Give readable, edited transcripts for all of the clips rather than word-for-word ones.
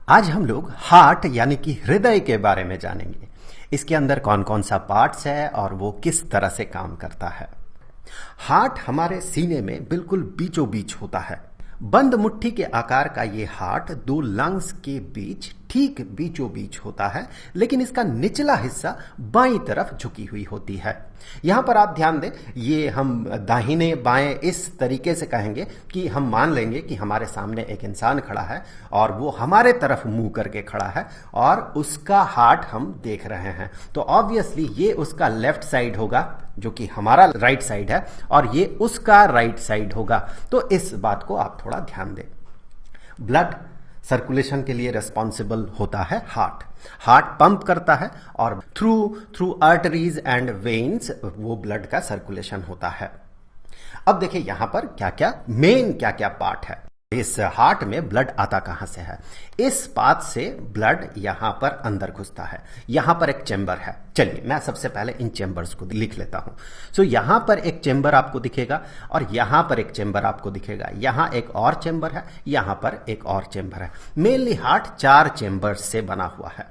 आज हम लोग हार्ट यानी कि हृदय के बारे में जानेंगे। इसके अंदर कौन कौन सा पार्ट्स है और वो किस तरह से काम करता है। हार्ट हमारे सीने में बिल्कुल बीचों बीच होता है। बंद मुट्ठी के आकार का ये हार्ट दो लंग्स के बीच ठीक बीचों बीच होता है, लेकिन इसका निचला हिस्सा बाईं तरफ झुकी हुई होती है। यहां पर आप ध्यान दें, ये हम दाहिने बाएं इस तरीके से कहेंगे कि हम मान लेंगे कि हमारे सामने एक इंसान खड़ा है और वो हमारे तरफ मुंह करके खड़ा है और उसका हार्ट हम देख रहे हैं, तो ऑब्वियसली ये उसका लेफ्ट साइड होगा जो कि हमारा राइट साइड है और ये उसका राइट साइड होगा। तो इस बात को आप थोड़ा ध्यान दें। ब्लड सर्कुलेशन के लिए रिस्पॉन्सिबल होता है हार्ट। हार्ट पंप करता है और थ्रू आर्टरीज एंड वेन्स वो ब्लड का सर्कुलेशन होता है। अब देखिए यहां पर क्या क्या पार्ट है। इस हार्ट में ब्लड आता कहां से है? इस पाथ से ब्लड यहां पर अंदर घुसता है। यहां पर एक चेंबर है। चलिए मैं सबसे पहले इन चेंबर्स को लिख लेता हूं। सो यहां पर एक चेंबर आपको दिखेगा और यहां पर एक चेंबर आपको दिखेगा। यहां एक और चेंबर है, यहां पर एक और चेंबर है। मेनली हार्ट 4 चेंबर्स से बना हुआ है।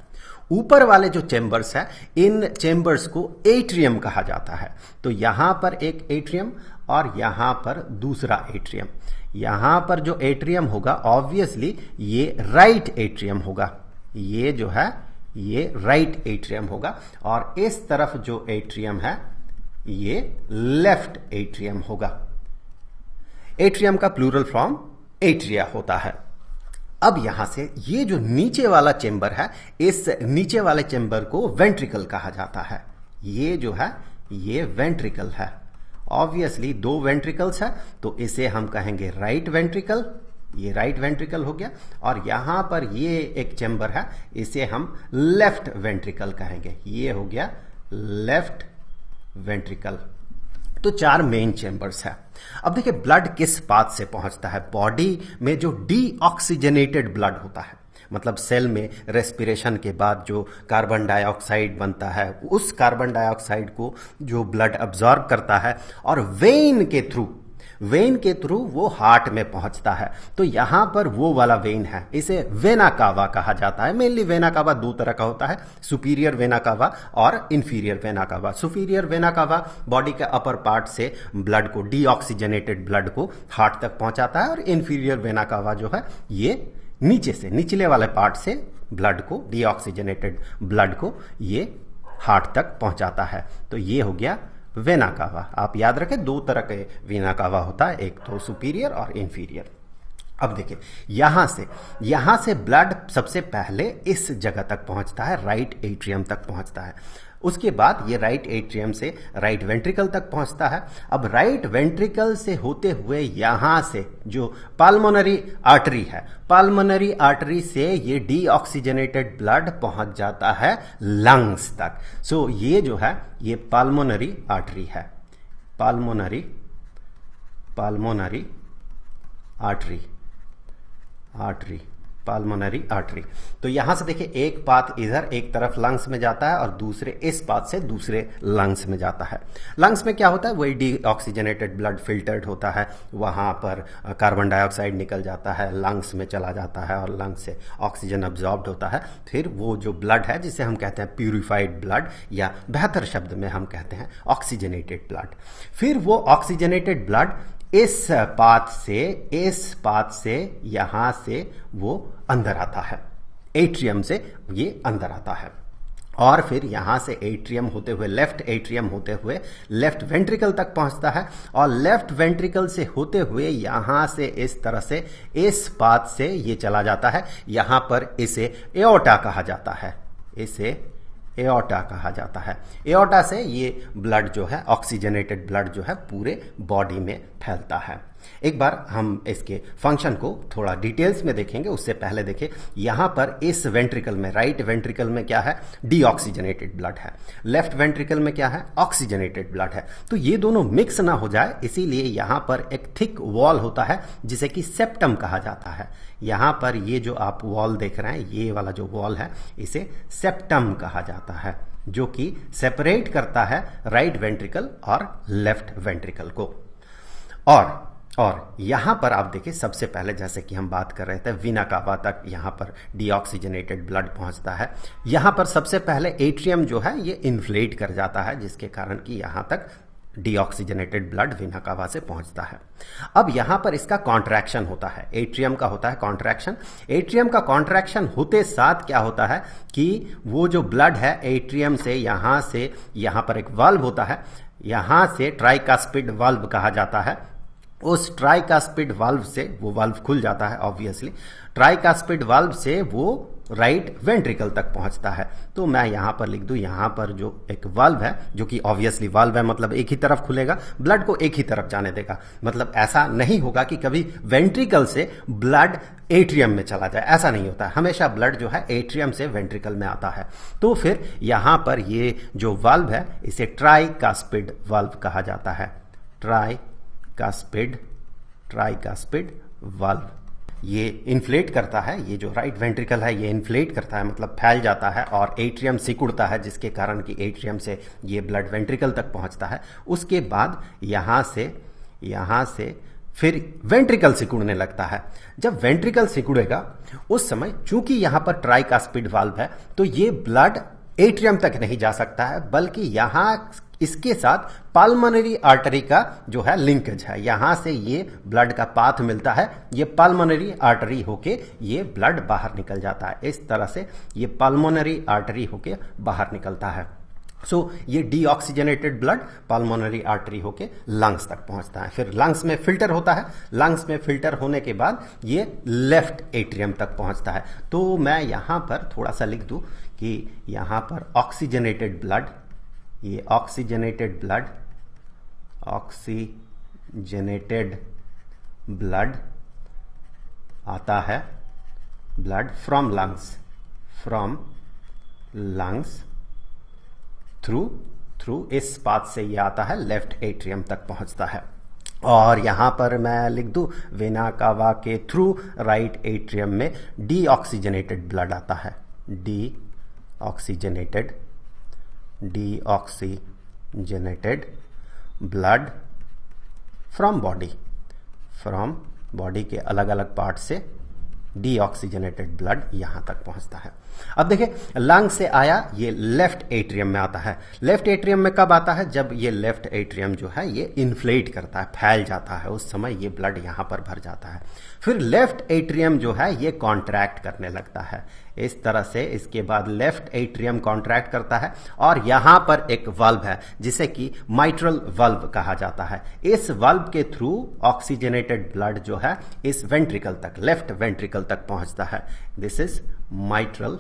ऊपर वाले जो चेंबर्स है, इन चेंबर्स को एट्रियम कहा जाता है। तो यहां पर एक एट्रियम और यहां पर दूसरा एट्रियम। यहां पर जो एट्रियम होगा ऑब्वियसली ये राइट एट्रियम होगा। ये जो है ये राइट एट्रियम होगा और इस तरफ जो एट्रियम है ये लेफ्ट एट्रियम होगा। एट्रियम का प्लूरल फॉर्म एट्रिया होता है। अब यहां से ये जो नीचे वाला चेंबर है, इस नीचे वाले चेंबर को वेंट्रिकल कहा जाता है। ये जो है ये वेंट्रिकल है। ऑब्वियसली 2 वेंट्रिकल्स है तो इसे हम कहेंगे राइट वेंट्रिकल। ये राइट वेंट्रिकल हो गया और यहां पर ये एक चेंबर है, इसे हम लेफ्ट वेंट्रिकल कहेंगे। ये हो गया लेफ्ट वेंट्रिकल। तो 4 मेन चेंबर्स है। अब देखिए ब्लड किस पाथ से पहुंचता है। बॉडी में जो डीऑक्सीजनेटेड ब्लड होता है, मतलब सेल में रेस्पिरेशन के बाद जो कार्बन डाइऑक्साइड बनता है, उस कार्बन डाइऑक्साइड को जो ब्लड अब्सॉर्ब करता है और वेन के थ्रू वो हार्ट में पहुंचता है। तो यहां पर वो वाला वेन है, इसे वेना कावा कहा जाता है। मेनली वेना कावा 2 तरह का होता है, सुपीरियर वेना कावा और inferior vena cava. Superior vena cava body के अपर पार्ट से ब्लड को, डीऑक्सीजनेटेड ब्लड को हार्ट तक पहुंचाता है और इंफीरियर वेना कावा जो है ये नीचे से, निचले वाले पार्ट से ब्लड को, डीऑक्सीजनेटेड ब्लड को ये हार्ट तक पहुंचाता है। तो ये हो गया वेना कावा। आप याद रखें 2 तरह के वेना कावा होता है, एक तो सुपीरियर और इंफीरियर। अब देखिए यहां से ब्लड सबसे पहले इस जगह तक पहुंचता है, राइट एट्रियम तक पहुंचता है। उसके बाद ये राइट एट्रियम से राइट वेंट्रिकल तक पहुंचता है। अब राइट वेंट्रिकल से होते हुए यहां से जो पाल्मोनरी आर्टरी है, पाल्मोनरी आर्टरी से ये डीऑक्सीजनेटेड ब्लड पहुंच जाता है लंग्स तक। सो ये जो है ये पाल्मोनरी आर्टरी है। पाल्मोनरी पाल्मोनरी आर्टरी। तो यहां से देखिए एक पाथ इधर एक तरफ लंग्स में जाता है और दूसरे इस पाथ से दूसरे लंग्स में जाता है। लंग्स में क्या होता है, वही डीऑक्सीजनेटेड ब्लड फिल्टर्ड होता है, वहां पर कार्बन डाइऑक्साइड निकल जाता है, लंग्स में चला जाता है और लंग्स से ऑक्सीजन अब्जॉर्ब्ड होता है। फिर वो जो ब्लड है जिसे हम कहते हैं प्यूरिफाइड ब्लड, या बेहतर शब्द में हम कहते हैं ऑक्सीजनेटेड ब्लड, फिर वो ऑक्सीजनेटेड ब्लड इस पाथ से यहां से वो अंदर आता है, एट्रियम से ये अंदर आता है और फिर यहां से एट्रियम होते हुए, लेफ्ट एट्रियम होते हुए लेफ्ट वेंट्रिकल तक पहुंचता है और लेफ्ट वेंट्रिकल से होते हुए यहां से इस तरह से इस पाथ से ये चला जाता है। यहां पर इसे एओर्टा कहा जाता है, इसे एओर्टा कहा जाता है। एओर्टा से ये ब्लड जो है, ऑक्सीजनेटेड ब्लड जो है पूरे बॉडी में फैलता है। एक बार हम इसके फंक्शन को थोड़ा डिटेल्स में देखेंगे, उससे पहले देखिए यहां पर इस वेंट्रिकल में, राइट वेंट्रिकल में क्या है, डीऑक्सीजनेटेड ब्लड है। लेफ्ट वेंट्रिकल में क्या है, ऑक्सीजनेटेड ब्लड है। तो ये दोनों मिक्स ना हो जाए इसीलिए यहां पर एक थिक वॉल होता है जिसे कि सेप्टम कहा जाता है। यहां पर ये जो आप वॉल देख रहे हैं, ये वाला जो वॉल है इसे सेप्टम कहा जाता है, जो कि सेपरेट करता है राइट वेंट्रिकल और लेफ्ट वेंट्रिकल को। और और यहां पर आप देखिए सबसे पहले जैसे कि हम बात कर रहे थे वीना कावा तक यहां पर डीऑक्सीजनेटेड ब्लड पहुंचता है। यहां पर सबसे पहले एट्रियम जो है ये इन्फ्लेट कर जाता है, जिसके कारण कि यहां तक डीऑक्सीजनेटेड ब्लड वीना कावा से पहुंचता है। अब यहां पर इसका कॉन्ट्रैक्शन होता है, एट्रियम का होता है कॉन्ट्रैक्शन। एट्रियम का कॉन्ट्रैक्शन होते साथ क्या होता है कि वो जो ब्लड है एट्रियम से यहां पर एक वाल्व होता है, यहां से ट्राइकास्पिड वाल्व कहा जाता है। उस ट्राइकास्पिड वाल्व से वो वाल्व खुल जाता है, ऑब्वियसली ट्राइकास्पिड वाल्व से वो राइट वेंट्रिकल तक पहुंचता है। तो मैं यहां पर लिख दूं, यहां पर जो एक वाल्व है, जो कि ऑब्वियसली वाल्व है मतलब एक ही तरफ खुलेगा, ब्लड को एक ही तरफ जाने देगा। मतलब ऐसा नहीं होगा कि कभी वेंट्रिकल से ब्लड एट्रियम में चला जाए, ऐसा नहीं होता। हमेशा ब्लड जो है एट्रियम से वेंट्रिकल में आता है। तो फिर यहां पर ये जो वाल्व है इसे ट्राइकास्पिड वाल्व कहा जाता है। ट्राइकास्पिड वाल्व ये इन्फ्लेट करता है, ये जो राइट वेंट्रिकल है ये इन्फ्लेट करता है, मतलब फैल जाता है और एट्रियम सिकुड़ता है, जिसके कारण कि एट्रियम से ये ब्लड वेंट्रिकल तक पहुंचता है। उसके बाद यहां से फिर वेंट्रिकल सिकुड़ने लगता है। जब वेंट्रिकल सिकुड़ेगा उस समय चूंकि यहां पर ट्राइकास्पिड वाल्व है तो ये ब्लड एट्रियम तक नहीं जा सकता है, बल्कि यहां इसके साथ पाल्मोनरी आर्टरी का जो है लिंकेज है। यहां से ये ब्लड का पाथ मिलता है, ये पाल्मोनरी आर्टरी होके ये ब्लड बाहर निकल जाता है। इस तरह से ये पाल्मोनरी आर्टरी होके बाहर निकलता है। ये डीऑक्सीजनेटेड ब्लड पाल्मोनरी आर्टरी होके लंग्स तक पहुंचता है। फिर लंग्स में फिल्टर होता है, लंग्स में फिल्टर होने के बाद ये लेफ्ट एट्रियम तक पहुंचता है। तो मैं यहां पर थोड़ा सा लिख दूं कि यहां पर ऑक्सीजनेटेड ब्लड, ये ऑक्सीजनेटेड ब्लड आता है, ब्लड फ्रॉम लंग्स थ्रू इस पाथ से ये आता है, लेफ्ट एट्रियम तक पहुंचता है। और यहां पर मैं लिख दूं वेना कावा के थ्रू राइट एट्रियम में डीऑक्सीजनेटेड ब्लड आता है, डीऑक्सीजनेटेड ब्लड फ्रॉम बॉडी के अलग अलग पार्ट से डीऑक्सीजनेटेड ब्लड यहां तक पहुंचता है। अब देखिए लंग से आया, ये लेफ्ट एट्रियम में आता है। लेफ्ट एट्रियम में कब आता है? जब ये लेफ्ट एट्रियम जो है ये इन्फ्लेट करता है, फैल जाता है, उस समय ये ब्लड यहां पर भर जाता है। फिर लेफ्ट एट्रियम जो है ये कॉन्ट्रैक्ट करने लगता है इस तरह से। इसके बाद लेफ्ट एट्रियम कॉन्ट्रैक्ट करता है और यहां पर एक वाल्व है जिसे कि माइट्रल वाल्व कहा जाता है। इस वाल्व के थ्रू ऑक्सीजनेटेड ब्लड जो है इस वेंट्रिकल तक, लेफ्ट वेंट्रिकल तक पहुंचता है। This is mitral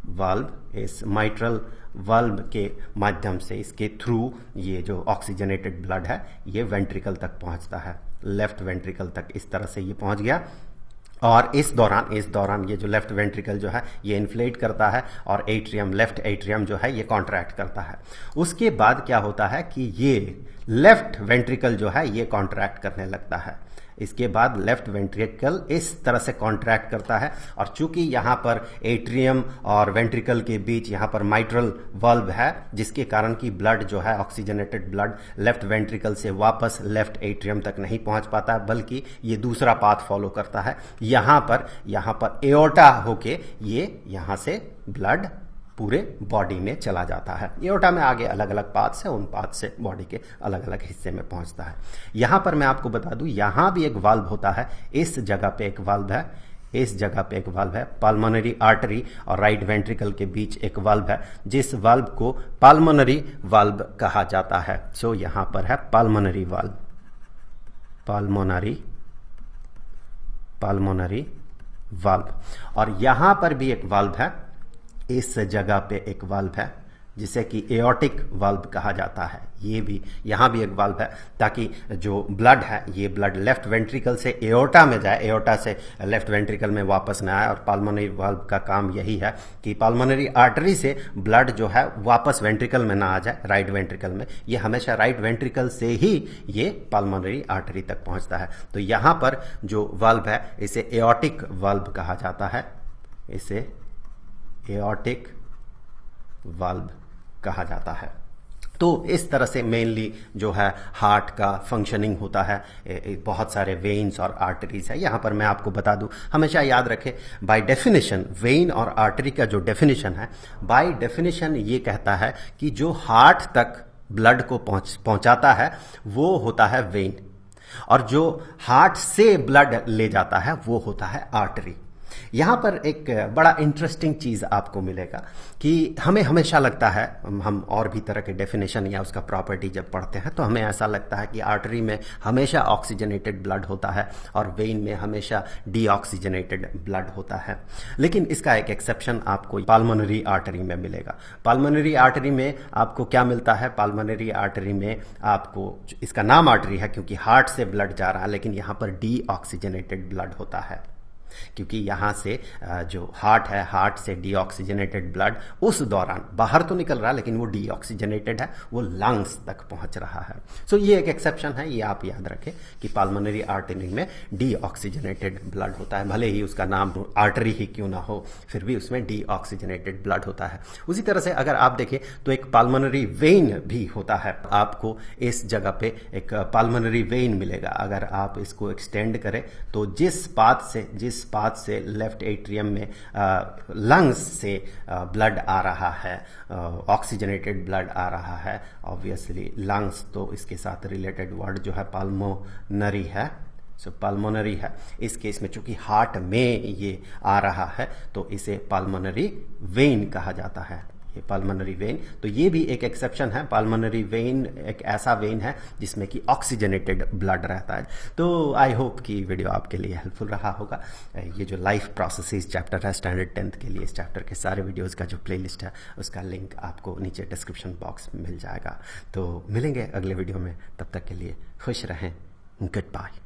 valve. इस माइट्रल वाल्व के माध्यम से, इसके थ्रू ये जो ऑक्सीजनेटेड ब्लड है ये वेंट्रिकल तक पहुंचता है, लेफ्ट वेंट्रिकल तक। इस तरह से ये पहुंच गया और इस दौरान ये जो लेफ्ट वेंट्रिकल जो है ये इन्फ्लेट करता है और एट्रियम, लेफ्ट एट्रियम जो है ये कॉन्ट्रैक्ट करता है। उसके बाद क्या होता है कि ये लेफ्ट वेंट्रिकल जो है ये कॉन्ट्रैक्ट करने लगता है। इसके बाद लेफ्ट वेंट्रिकल इस तरह से कॉन्ट्रैक्ट करता है और चूंकि यहां पर एट्रियम और वेंट्रिकल के बीच यहां पर माइट्रल वाल्व है, जिसके कारण कि ब्लड जो है ऑक्सीजनेटेड ब्लड लेफ्ट वेंट्रिकल से वापस लेफ्ट एट्रियम तक नहीं पहुंच पाता, बल्कि ये दूसरा पाथ फॉलो करता है। यहां पर एओर्टा होके ये यहां से ब्लड पूरे बॉडी में चला जाता है। एओर्टा में आगे अलग अलग पाथ्स है, उन पाथ से बॉडी के अलग अलग हिस्से में पहुंचता है। यहां पर मैं आपको बता दूं यहां भी एक वाल्व होता है, इस जगह पे एक वाल्व है, पाल्मोनरी आर्टरी और राइट वेंट्रिकल के बीच एक वाल्व है, जिस वाल्व को पाल्मोनरी वाल्व कहा जाता है। यहां पर है पाल्मोनरी वाल्व। और यहां पर भी एक वाल्व है, इस जगह पे एक वाल्व है जिसे कि एओर्टिक वाल्व कहा जाता है। यहां भी एक वाल्व है ताकि जो ब्लड है ये ब्लड लेफ्ट वेंट्रिकल से एओर्टा में जाए, एओर्टा से लेफ्ट वेंट्रिकल में वापस न आए। और पाल्मोनरी वाल्व का काम यही है कि पाल्मोनरी आर्टरी से ब्लड जो है वापस वेंट्रिकल में ना आ जाए, राइट वेंट्रिकल में। ये हमेशा राइट वेंट्रिकल से ही ये पाल्मोनरी आर्टरी तक पहुंचता है। तो यहां पर जो वाल्व है इसे एओर्टिक वाल्व कहा जाता है, इसे एओर्टिक वाल्व कहा जाता है। तो इस तरह से मेनली जो है हार्ट का फंक्शनिंग होता है। बहुत सारे वेन्स और आर्टरीज है। यहाँ पर मैं आपको बता दूं, हमेशा याद रखें, बाय डेफिनेशन वेन और आर्टरी का जो डेफिनेशन है, बाय डेफिनेशन ये कहता है कि जो हार्ट तक ब्लड को पहुंचाता है वो होता है वेन, और जो हार्ट से ब्लड ले जाता है वो होता है आर्टरी। यहां पर एक बड़ा इंटरेस्टिंग चीज आपको मिलेगा कि हमें हमेशा लगता है, हम और भी तरह के डेफिनेशन या उसका प्रॉपर्टी जब पढ़ते हैं तो हमें ऐसा लगता है कि आर्टरी में हमेशा ऑक्सीजनेटेड ब्लड होता है और वेन में हमेशा डीऑक्सीजनेटेड ब्लड होता है। लेकिन इसका एक एक्सेप्शन आपको पाल्मोनरी आर्टरी में मिलेगा। पाल्मोनरी आर्टरी में आपको क्या मिलता है? पाल्मोनरी आर्टरी में आपको, इसका नाम आर्टरी है क्योंकि हार्ट से ब्लड जा रहा है, लेकिन यहां पर डीऑक्सीजनेटेड ब्लड होता है, क्योंकि यहां से जो हार्ट है, हार्ट से डीऑक्सीजनेटेड ब्लड उस दौरान बाहर तो निकल रहा है लेकिन वो डीऑक्सीजनेटेड है, वो लंग्स तक पहुंच रहा है। सो ये एक एक्सेप्शन है, ये आप याद रखें कि पाल्मोनरी आर्टरी में डीऑक्सीजनेटेड ब्लड होता है। भले ही उसका नाम आर्टरी ही क्यों ना हो, फिर भी उसमें डीऑक्सीजनेटेड ब्लड होता है। उसी तरह से अगर आप देखें तो एक पाल्मोनरी वेन भी होता है। आपको इस जगह पे एक पाल्मोनरी वेन मिलेगा। अगर आप इसको एक्सटेंड करें तो जिस पाथ से लेफ्ट एट्रियम में लंग्स से ब्लड आ रहा है, ऑक्सीजनेटेड ब्लड आ रहा है, ऑब्वियसली लंग्स तो इसके साथ रिलेटेड वर्ड जो है पाल्मोनरी है, सो पाल्मोनरी है। इस केस में चूंकि हार्ट में ये आ रहा है तो इसे पाल्मोनरी वेन कहा जाता है, ये पाल्मोनरी वेन। तो ये भी एक एक्सेप्शन है। पाल्मोनरी वेन एक ऐसा वेन है जिसमें कि ऑक्सीजनेटेड ब्लड रहता है। तो आई होप कि वीडियो आपके लिए हेल्पफुल रहा होगा। ये जो लाइफ प्रोसेसेस चैप्टर है स्टैंडर्ड 10th के लिए, इस चैप्टर के सारे वीडियोस का जो प्लेलिस्ट है उसका लिंक आपको नीचे डिस्क्रिप्शन बॉक्स में मिल जाएगा। तो मिलेंगे अगले वीडियो में, तब तक के लिए खुश रहें, गुड बाय।